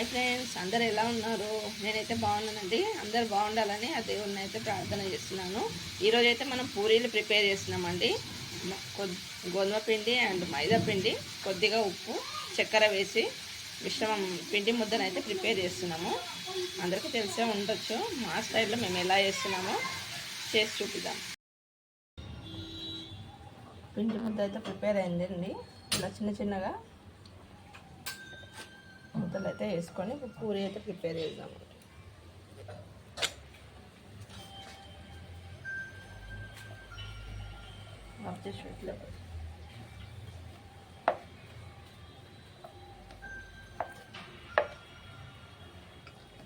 Hi friends, అందరు ఎలా ఉన్నారు? నేనైతే బాగున్నానండి. అందరు బాగుండాలని ఆ దేవుడిని అయితే ప్రార్థన చేస్తున్నాను. ఈరోజు అయితే మనం పూరీలు ప్రిపేర్ చేస్తున్నామండి. గోధుమ పిండి అండ్ మైదా పిండి, కొద్దిగా ఉప్పు, చక్కెర వేసి మిశ్రమం పిండి ముద్దను అయితే ప్రిపేర్ చేస్తున్నాము. అందరికీ తెలిసే ఉండొచ్చు, మా స్టైల్లో మేము ఎలా చేస్తున్నామో చేసి చూపిద్దాం. పిండి ముద్ద అయితే ప్రిపేర్ అయిందండి. ఇలా చిన్న చిన్నగా ముద్దలు అయితే వేసుకొని పూరి అయితే ప్రిపేర్ చేద్దాము.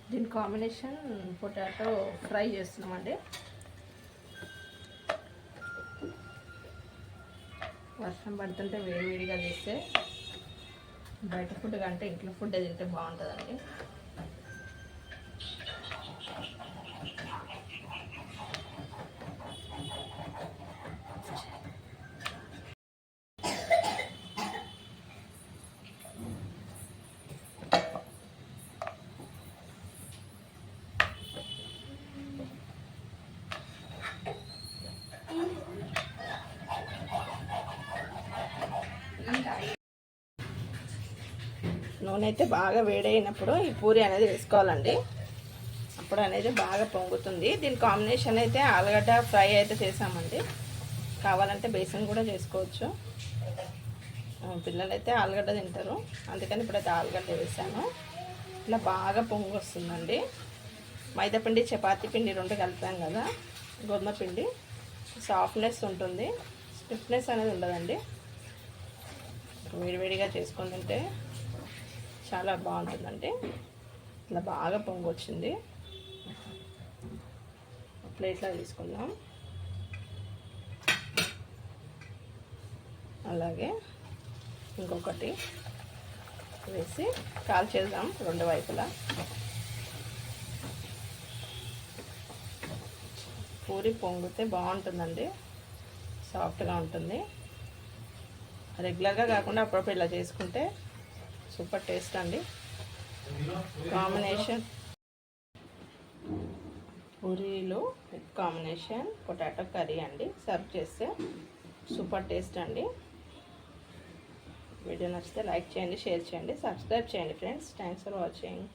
దీని కాంబినేషన్ పొటాటో ఫ్రై చేస్తున్నామండి. వర్షం పడుతుంటే వేడివేడిగా చేస్తే బయట ఫుడ్ కంటే ఇంట్లో ఫుడ్ తింటే బాగుంటుందండి. నూనె అయితే బాగా వేడైనప్పుడు ఈ పూరి అనేది వేసుకోవాలండి. అప్పుడు అనేది బాగా పొంగుతుంది. దీని కాంబినేషన్ అయితే ఆలుగడ్డ ఫ్రై అయితే చేసామండి. కావాలంటే బేసన్ కూడా చేసుకోవచ్చు. పిల్లలు అయితే ఆలుగడ్డ తింటారు, అందుకని ఇప్పుడైతే ఆలుగడ్డ వేసాను. ఇట్లా బాగా పొంగు వస్తుందండి. మైదా పిండి, చపాతీ పిండి రెండు కలిపాం కదా, గోధుమ పిండి సాఫ్ట్నెస్ ఉంటుంది, స్టిఫ్నెస్ అనేది ఉండదండి. వేడివేడిగా చేసుకొని తింటే చాలా బాగుంటుందండి. ఇట్లా బాగా పొంగు వచ్చింది. ప్లేట్లో తీసుకుందాం. అలాగే ఇంకొకటి వేసి కాల్చేద్దాం రెండు వైపులా. పూరి పొంగితే బాగుంటుందండి, సాఫ్ట్గా ఉంటుంది. రెగ్యులర్గా కాకుండా అప్పుడప్పుడు ఇలా చేసుకుంటే సూపర్ టేస్ట్ అండి. కాంబినేషన్ పూరీలు కాంబినేషన్ పొటాటో కర్రీ అండి. సర్వ్ చేస్తే సూపర్ టేస్ట్ అండి. వీడియో నచ్చితే లైక్ చేయండి, షేర్ చేయండి, సబ్స్క్రైబ్ చేయండి ఫ్రెండ్స్. Thanks for watching.